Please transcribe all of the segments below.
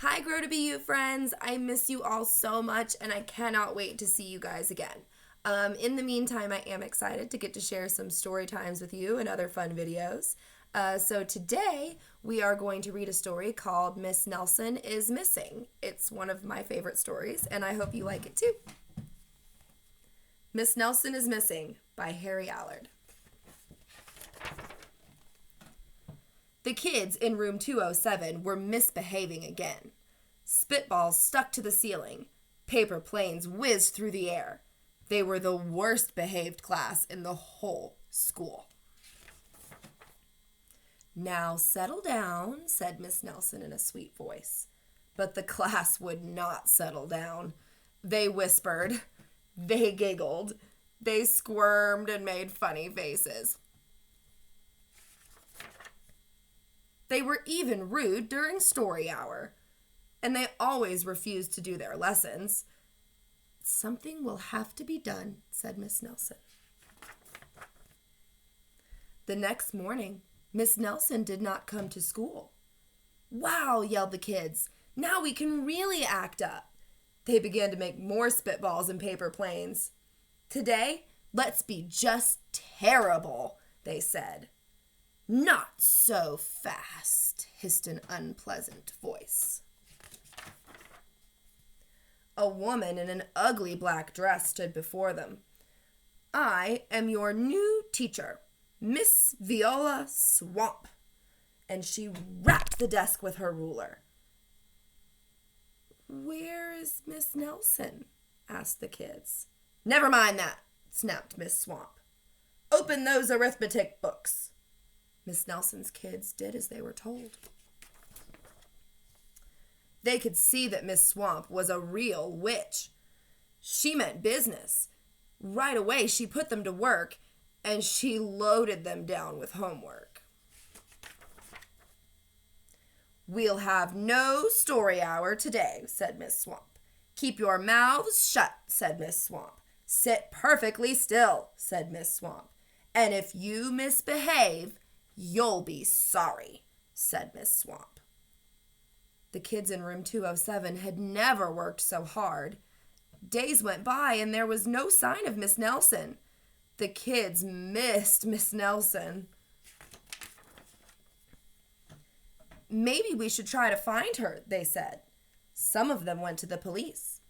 Hi, Grow to Be You friends. I miss you all so much, and I cannot wait to see you guys again. In the meantime, I am excited to get to share some story times with you and other fun videos. So today, we are going to read a story called Miss Nelson is Missing. It's one of my favorite stories, and I hope you like it too. Miss Nelson is Missing by Harry Allard. The kids in room 207 were misbehaving again. Spitballs stuck to the ceiling. Paper planes whizzed through the air. They were the worst behaved class in the whole school. "Now settle down," said Miss Nelson in a sweet voice. But the class would not settle down. They whispered. They giggled. They squirmed and made funny faces. They were even rude during story hour, and they always refused to do their lessons. "Something will have to be done," said Miss Nelson. The next morning, Miss Nelson did not come to school. "Wow," yelled the kids. "Now we can really act up." They began to make more spitballs and paper planes. "Today, let's be just terrible," they said. "Not so fast," hissed an unpleasant voice. A woman in an ugly black dress stood before them. "I am your new teacher, Miss Viola Swamp." And she rapped the desk with her ruler. "Where is Miss Nelson?" asked the kids. "Never mind that," snapped Miss Swamp. "Open those arithmetic books." Miss Nelson's kids did as they were told. They could see that Miss Swamp was a real witch. She meant business. Right away, she put them to work, and she loaded them down with homework. "We'll have no story hour today," said Miss Swamp. "Keep your mouths shut," said Miss Swamp. "Sit perfectly still," said Miss Swamp. "And if you misbehave, you'll be sorry," said Miss Swamp. The kids in room 207 had never worked so hard. Days went by and there was no sign of Miss Nelson. The kids missed Miss Nelson. "Maybe we should try to find her," they said. Some of them went to the police.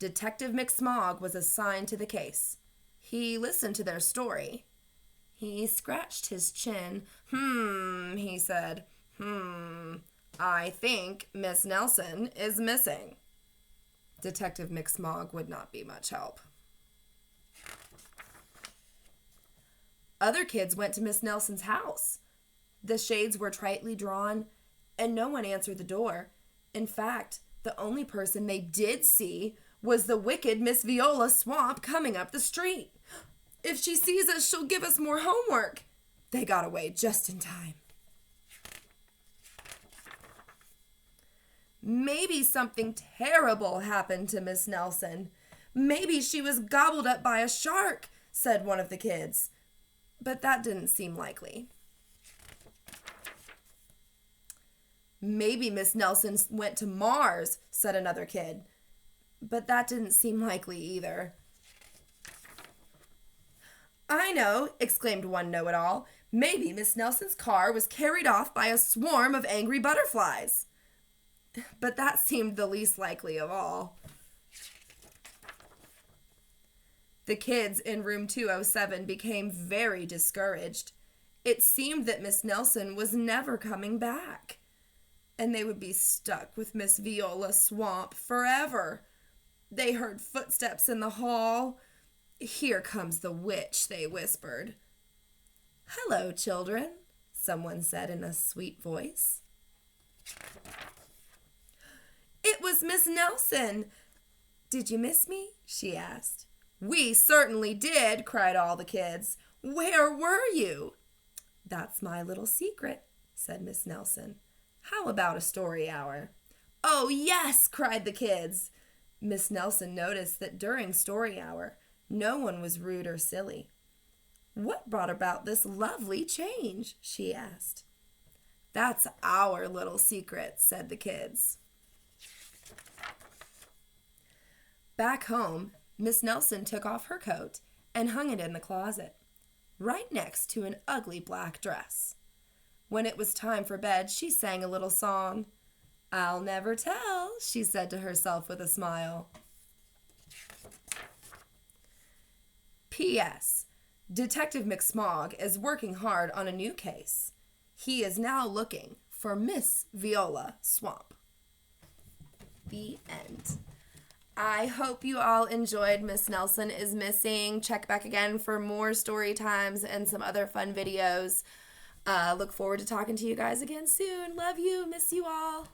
Detective McSmog was assigned to the case. He listened to their story. He scratched his chin. He said, "I think Miss Nelson is missing." Detective McSmog would not be much help. Other kids went to Miss Nelson's house. The shades were tightly drawn, and no one answered the door. In fact, the only person they did see was the wicked Miss Viola Swamp coming up the street. "If she sees us, she'll give us more homework." They got away just in time. "Maybe something terrible happened to Miss Nelson. Maybe she was gobbled up by a shark," said one of the kids. But that didn't seem likely. "Maybe Miss Nelson went to Mars," said another kid. But that didn't seem likely either. "I know," exclaimed one know-it-all. "Maybe Miss Nelson's car was carried off by a swarm of angry butterflies." But that seemed the least likely of all. The kids in room 207 became very discouraged. It seemed that Miss Nelson was never coming back, and they would be stuck with Miss Viola Swamp forever. They heard footsteps in the hall. "Here comes the witch," they whispered. "Hello, children," someone said in a sweet voice. It was Miss Nelson. "Did you miss me?" she asked. "We certainly did," cried all the kids. "Where were you?" "That's my little secret," said Miss Nelson. "How about a story hour?" "Oh, yes," cried the kids. Miss Nelson noticed that during story hour, no one was rude or silly. "What brought about this lovely change?" she asked. "That's our little secret," said the kids. Back home, Miss Nelson took off her coat and hung it in the closet, right next to an ugly black dress. When it was time for bed, she sang a little song. "I'll never tell," she said to herself with a smile. P.S. Detective McSmog is working hard on a new case. He is now looking for Miss Viola Swamp. The end. I hope you all enjoyed Miss Nelson is Missing. Check back again for more story times and some other fun videos. Look forward to talking to you guys again soon. Love you. Miss you all.